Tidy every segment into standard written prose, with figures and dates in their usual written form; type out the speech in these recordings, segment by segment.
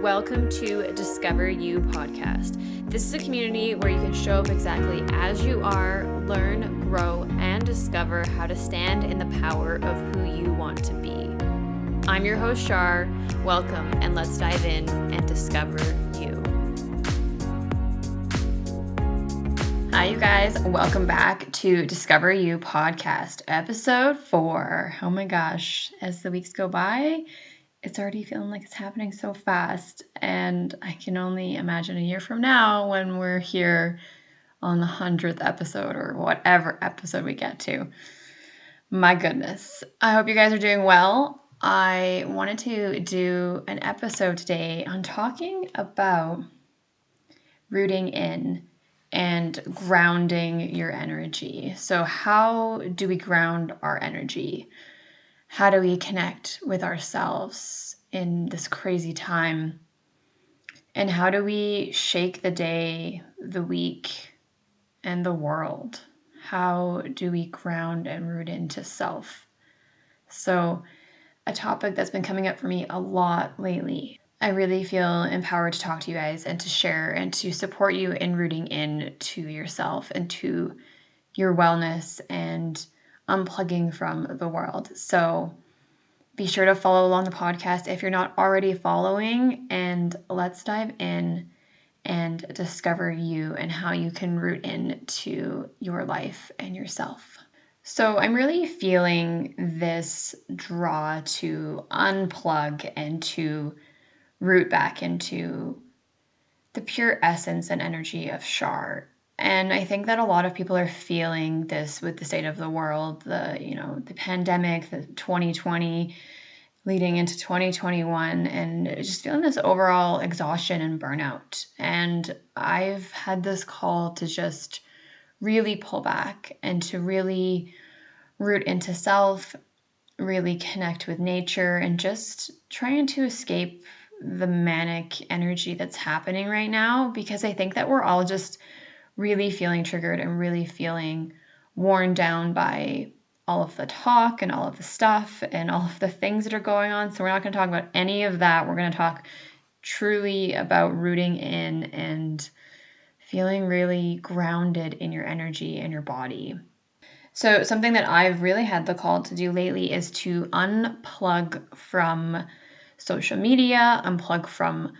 Welcome to Discover You podcast. This is a community where you can show up exactly as you are, learn, grow, and discover how to stand in the power of who you want to be. I'm your host, Shar. Welcome, and let's dive in and discover you. Hi, you guys. Welcome back to Discover You podcast, episode 4. Oh my gosh, as the weeks go by, it's already feeling like it's happening so fast, and I can only imagine a year from now when we're here on the 100th episode or whatever episode we get to. My goodness. I hope you guys are doing well. I wanted to do an episode today on talking about rooting in and grounding your energy. So how do we ground our energy? How do we connect with ourselves in this crazy time? And how do we shake the day, the week, and the world? How do we ground and root into self? So, a topic that's been coming up for me a lot lately. I really feel empowered to talk to you guys and to share and to support you in rooting in to yourself and to your wellness and unplugging from the world. So be sure to follow along the podcast if you're not already following, and let's dive in and discover you and how you can root into your life and yourself. So I'm really feeling this draw to unplug and to root back into the pure essence and energy of Shar. And I think that a lot of people are feeling this with the state of the world, the pandemic, the 2020 leading into 2021, and just feeling this overall exhaustion and burnout. And I've had this call to just really pull back and to really root into self, really connect with nature, and just trying to escape the manic energy that's happening right now, because I think that we're all just really feeling triggered and really feeling worn down by all of the talk and all of the stuff and all of the things that are going on. So we're not going to talk about any of that. We're going to talk truly about rooting in and feeling really grounded in your energy and your body. So something that I've really had the call to do lately is to unplug from social media, unplug from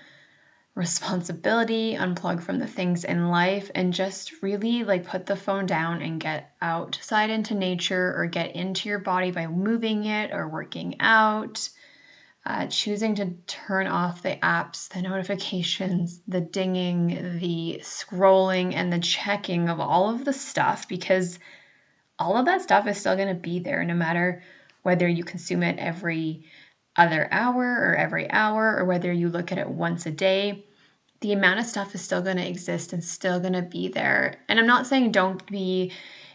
responsibility, unplug from the things in life, and just really put the phone down and get outside into nature or get into your body by moving it or working out. Choosing to turn off the apps, the notifications, the dinging, the scrolling, and the checking of all of the stuff, because all of that stuff is still going to be there no matter whether you consume it every other hour or every hour, or whether you look at it once a day. The amount of stuff is still going to exist and still going to be there. And I'm not saying don't be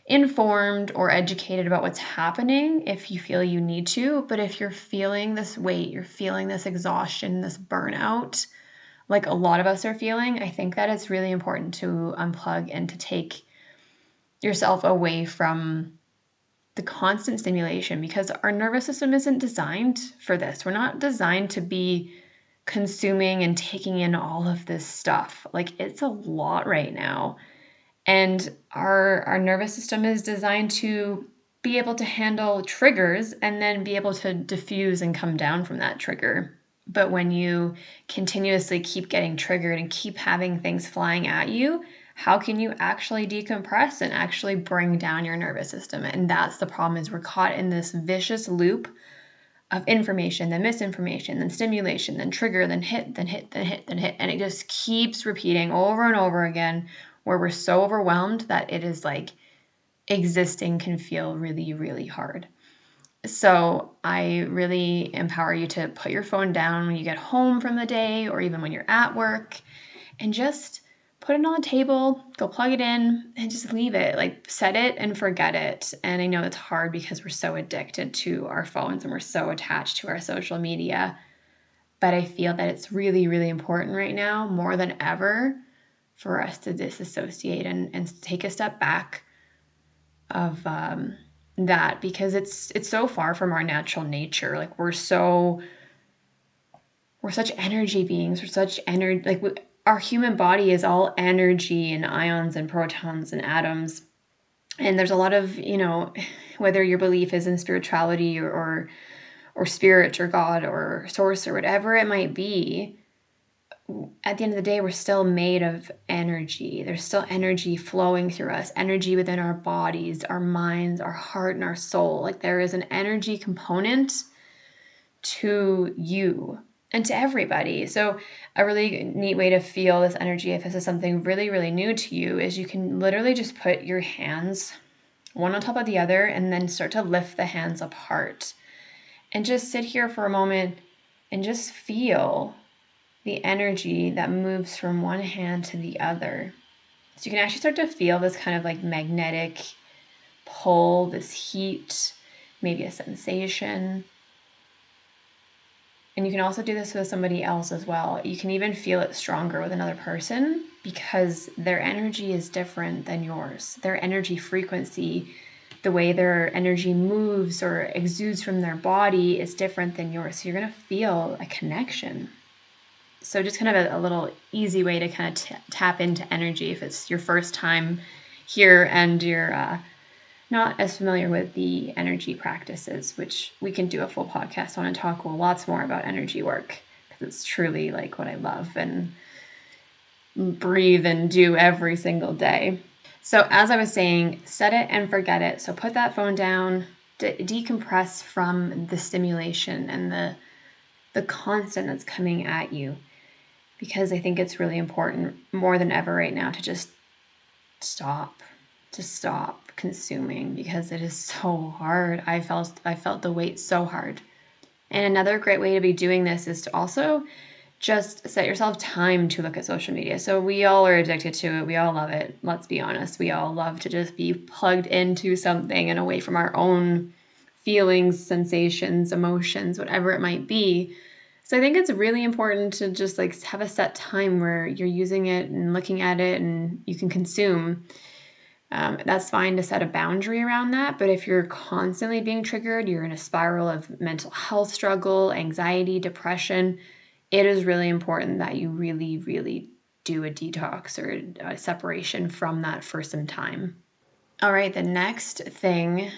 informed or educated about what's happening if you feel you need to, but if you're feeling this weight, you're feeling this exhaustion, this burnout, like a lot of us are feeling, I think that it's really important to unplug and to take yourself away from the constant stimulation, because our nervous system isn't designed for this. We're not designed to be consuming and taking in all of this stuff. It's a lot right now. And our nervous system is designed to be able to handle triggers and then be able to diffuse and come down from that trigger. But when you continuously keep getting triggered and keep having things flying at you, how can you actually decompress and actually bring down your nervous system? And that's the problem, is we're caught in this vicious loop of information, then misinformation, then stimulation, then trigger, then hit, then hit, then hit, then hit. And it just keeps repeating over and over again, where we're so overwhelmed that it is existing can feel really, really hard. So I really empower you to put your phone down when you get home from the day, or even when you're at work, and just put it on the table, go plug it in, and just leave it. Set it and forget it. And I know it's hard because we're so addicted to our phones and we're so attached to our social media. But I feel that it's really, really important right now, more than ever, for us to disassociate and take a step back of that, because it's so far from our natural nature. We're so we're such energy beings. We're such energy, like our human body is all energy and ions and protons and atoms. And there's a lot of, whether your belief is in spirituality or spirit or God or source or whatever it might be, at the end of the day, we're still made of energy. There's still energy flowing through us, energy within our bodies, our minds, our heart, and our soul. Like there is an energy component to you and to everybody. So a really neat way to feel this energy, if this is something really, really new to you, is you can literally just put your hands one on top of the other and then start to lift the hands apart. And just sit here for a moment and just feel the energy that moves from one hand to the other. So you can actually start to feel this kind of like magnetic pull, this heat, maybe a sensation. And you can also do this with somebody else as well. You can even feel it stronger with another person because their energy is different than yours. Their energy frequency, the way their energy moves or exudes from their body is different than yours. So you're going to feel a connection. So just kind of a little easy way to kind of tap into energy if it's your first time here and you're not as familiar with the energy practices, which we can do a full podcast on and talk lots more about energy work because it's truly like what I love and breathe and do every single day. So as I was saying, set it and forget it. So put that phone down, decompress from the stimulation and the constant that's coming at you, because I think it's really important more than ever right now to just stop consuming, because it is so hard. I felt the weight so hard. And another great way to be doing this is to also just set yourself time to look at social media. So we all are addicted to it. We all love it. Let's be honest. We all love to just be plugged into something and away from our own feelings, sensations, emotions, whatever it might be. So I think it's really important to just like have a set time where you're using it and looking at it and you can consume. That's fine to set a boundary around that. But if you're constantly being triggered, you're in a spiral of mental health struggle, anxiety, depression, it is really important that you really, really do a detox or a separation from that for some time. All right, the next thing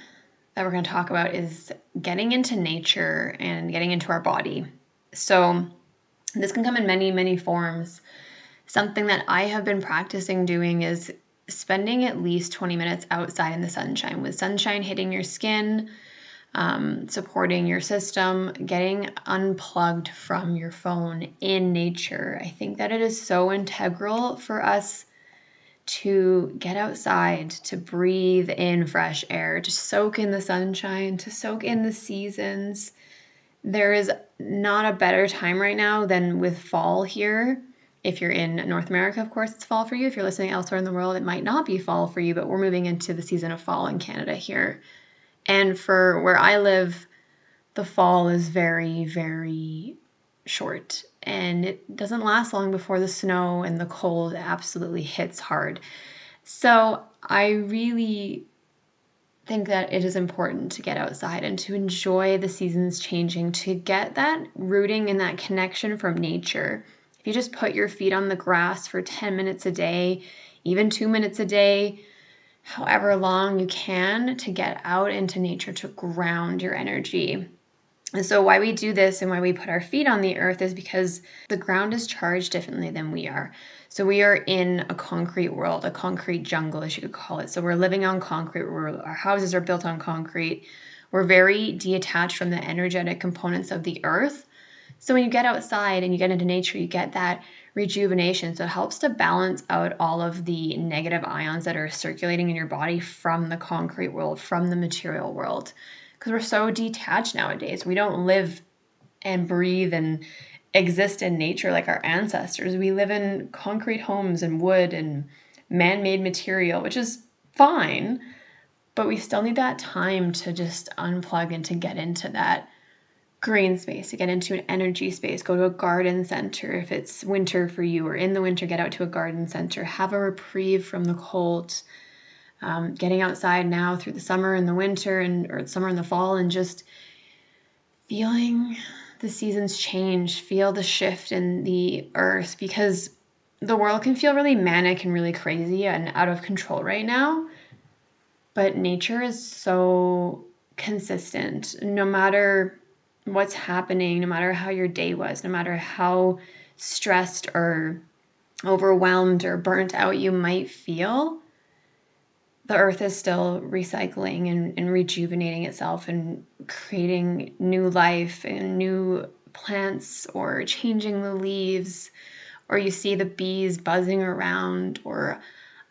that we're going to talk about is getting into nature and getting into our body. So this can come in many, many forms. Something that I have been practicing doing is spending at least 20 minutes outside in the sunshine, with sunshine hitting your skin, supporting your system, getting unplugged from your phone in nature. I think that it is so integral for us to get outside, to breathe in fresh air, to soak in the sunshine, to soak in the seasons. There is not a better time right now than with fall here. If you're in North America, of course, it's fall for you. If you're listening elsewhere in the world, it might not be fall for you, but we're moving into the season of fall in Canada here. And for where I live, the fall is very, very short. And it doesn't last long before the snow and the cold absolutely hits hard. So I really think that it is important to get outside and to enjoy the seasons changing, to get that rooting and that connection from nature. If you just put your feet on the grass for 10 minutes a day, even 2 minutes a day, however long you can, to get out into nature, to ground your energy. And so why we do this and why we put our feet on the earth is because the ground is charged differently than we are. So we are in a concrete world, a concrete jungle, as you could call it. So we're living on concrete. Our houses are built on concrete. We're very detached from the energetic components of the earth. So when you get outside and you get into nature, you get that rejuvenation. So it helps to balance out all of the negative ions that are circulating in your body from the concrete world, from the material world. Because we're so detached nowadays. We don't live and breathe and exist in nature like our ancestors. We live in concrete homes and wood and man-made material, which is fine, but we still need that time to just unplug and to get into that green space, to get into an energy space. Go to a garden center if it's winter for you, or in the winter, get out to a garden center. Have a reprieve from the cold. Getting outside now through the summer and the winter or summer and the fall, and just feeling the seasons change, feel the shift in the earth, because the world can feel really manic and really crazy and out of control right now. But nature is so consistent. No matter what's happening, no matter how your day was, no matter how stressed or overwhelmed or burnt out you might feel, the earth is still recycling and rejuvenating itself and creating new life and new plants, or changing the leaves, or you see the bees buzzing around, or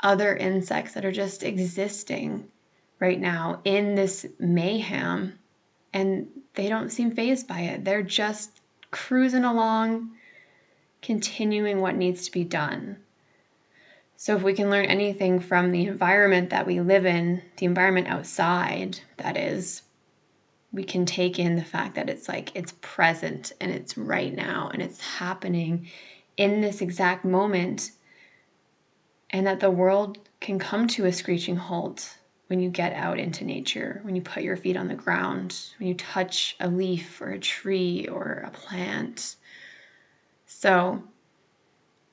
other insects that are just existing right now in this mayhem, and they don't seem fazed by it. They're just cruising along, continuing what needs to be done. So if we can learn anything from the environment that we live in, the environment outside, that is, we can take in the fact that it's like it's present and it's right now and it's happening in this exact moment, and that the world can come to a screeching halt when you get out into nature, when you put your feet on the ground, when you touch a leaf or a tree or a plant. So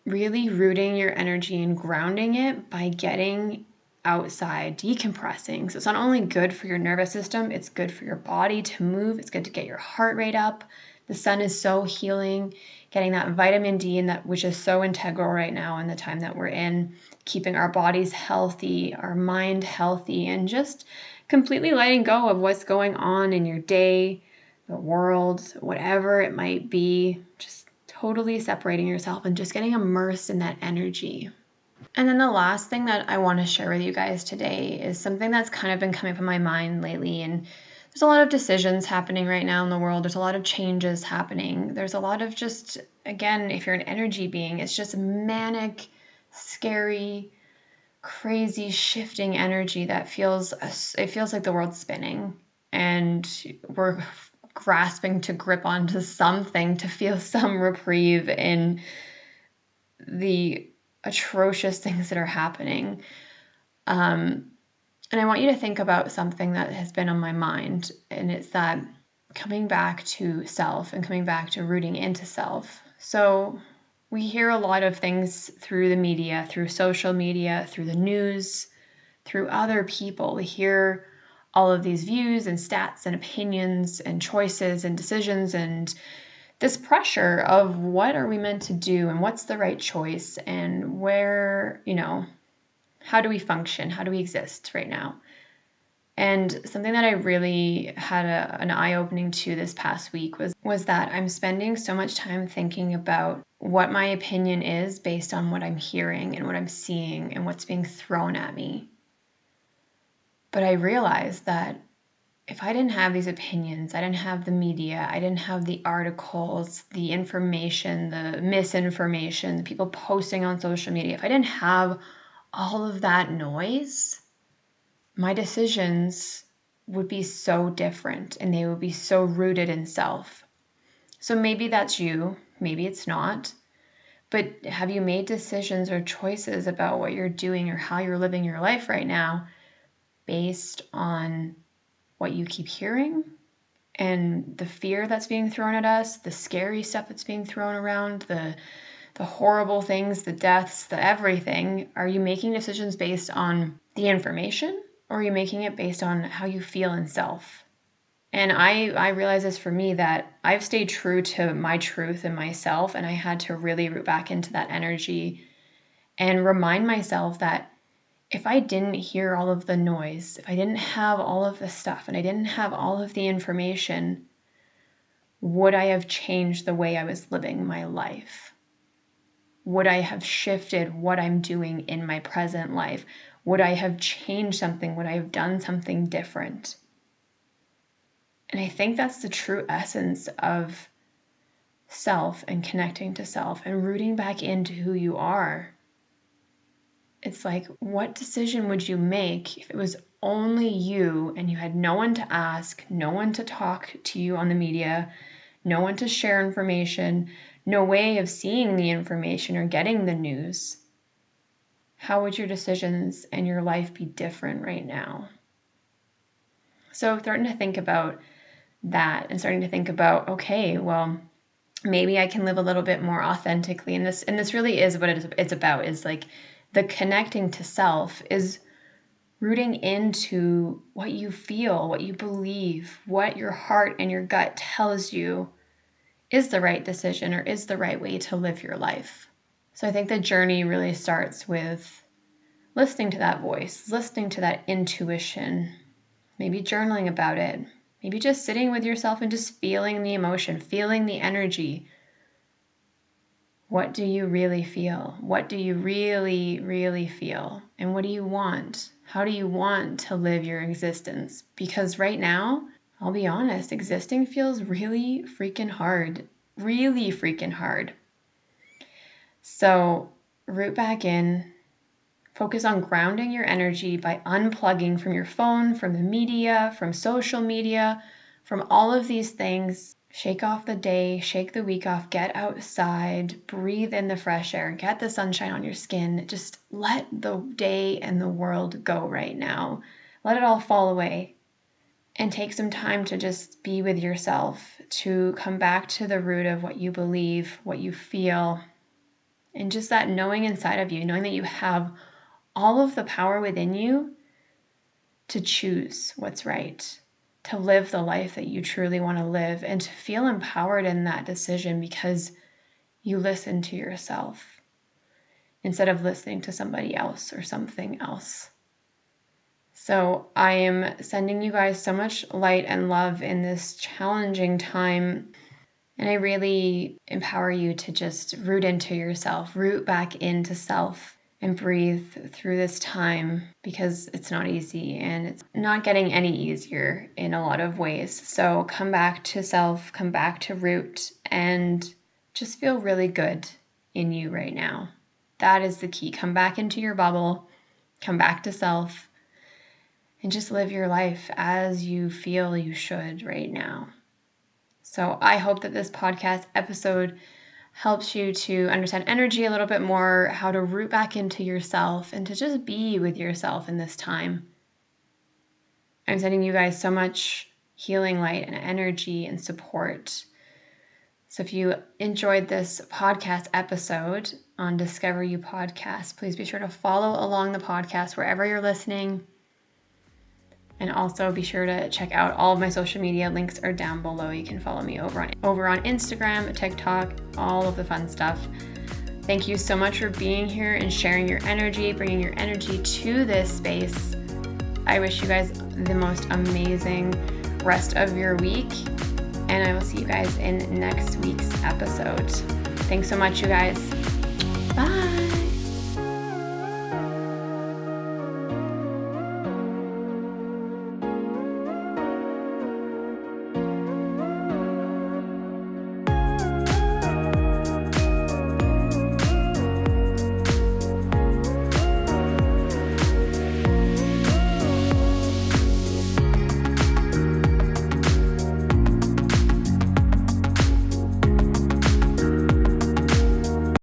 really rooting your energy and grounding it by getting outside, decompressing. So it's not only good for your nervous system, it's good for your body to move. It's good to get your heart rate up. The sun is so healing, getting that vitamin D, and that, which is so integral right now in the time that we're in, keeping our bodies healthy, our mind healthy, and just completely letting go of what's going on in your day, the world, whatever it might be. Just totally separating yourself and just getting immersed in that energy. And then the last thing that I want to share with you guys today is something that's kind of been coming up in my mind lately. And there's a lot of decisions happening right now in the world. There's a lot of changes happening. There's a lot of just, again, if you're an energy being, it's just manic, scary, crazy, shifting energy that feels like the world's spinning. And we're grasping to grip onto something to feel some reprieve in the atrocious things that are happening. And I want you to think about something that has been on my mind, and it's that coming back to self and coming back to rooting into self. So we hear a lot of things through the media, through social media, through the news, through other people. We hear all of these views and stats and opinions and choices and decisions, and this pressure of what are we meant to do and what's the right choice and where, how do we function? How do we exist right now? And something that I really had an eye-opening to this past week was that I'm spending so much time thinking about what my opinion is based on what I'm hearing and what I'm seeing and what's being thrown at me. But I realized that if I didn't have these opinions, I didn't have the media, I didn't have the articles, the information, the misinformation, the people posting on social media, if I didn't have all of that noise, my decisions would be so different and they would be so rooted in self. So maybe that's you, maybe it's not. But have you made decisions or choices about what you're doing or how you're living your life right now based on what you keep hearing and the fear that's being thrown at us, the scary stuff that's being thrown around, the horrible things, the deaths, the everything? Are you making decisions based on the information, or are you making it based on how you feel in self? And I realize this for me, that I've stayed true to my truth and myself, and I had to really root back into that energy and remind myself that if I didn't hear all of the noise, if I didn't have all of the stuff and I didn't have all of the information, would I have changed the way I was living my life? Would I have shifted what I'm doing in my present life? Would I have changed something? Would I have done something different? And I think that's the true essence of self and connecting to self and rooting back into who you are. It's like, what decision would you make if it was only you and you had no one to ask, no one to talk to you on the media, no one to share information, no way of seeing the information or getting the news? How would your decisions and your life be different right now? So starting to think about that and starting to think about, okay, well, maybe I can live a little bit more authentically. And this really is what it's about, is like the connecting to self is rooting into what you feel, what you believe, what your heart and your gut tells you is the right decision or is the right way to live your life. So I think the journey really starts with listening to that voice, listening to that intuition, maybe journaling about it, maybe just sitting with yourself and just feeling the emotion, feeling the energy. What do you really feel? What do you really, really feel? And what do you want? How do you want to live your existence? Because right now, I'll be honest, existing feels really freaking hard. Really freaking hard. So root back in. Focus on grounding your energy by unplugging from your phone, from the media, from social media, from all of these things. Shake off the day, shake the week off, get outside, breathe in the fresh air, get the sunshine on your skin. Just let the day and the world go right now. Let it all fall away. And take some time to just be with yourself, to come back to the root of what you believe, what you feel, and just that knowing inside of you, knowing that you have all of the power within you to choose what's right, to live the life that you truly want to live, and to feel empowered in that decision because you listen to yourself instead of listening to somebody else or something else. So I am sending you guys so much light and love in this challenging time. And I really empower you to just root into yourself, root back into self, and breathe through this time, because it's not easy and it's not getting any easier in a lot of ways. So come back to self, come back to root, and just feel really good in you right now. That is the key. Come back into your bubble, come back to self, and just live your life as you feel you should right now. So I hope that this podcast episode helps you to understand energy a little bit more, how to root back into yourself, and to just be with yourself in this time. I'm sending you guys so much healing light and energy and support. So if you enjoyed this podcast episode on Discover You Podcast, please be sure to follow along the podcast wherever you're listening. And also be sure to check out all of my social media. Links are down below. You can follow me over on Instagram, TikTok, all of the fun stuff. Thank you so much for being here and sharing your energy, bringing your energy to this space. I wish you guys the most amazing rest of your week, and I will see you guys in next week's episode. Thanks so much, you guys. Bye.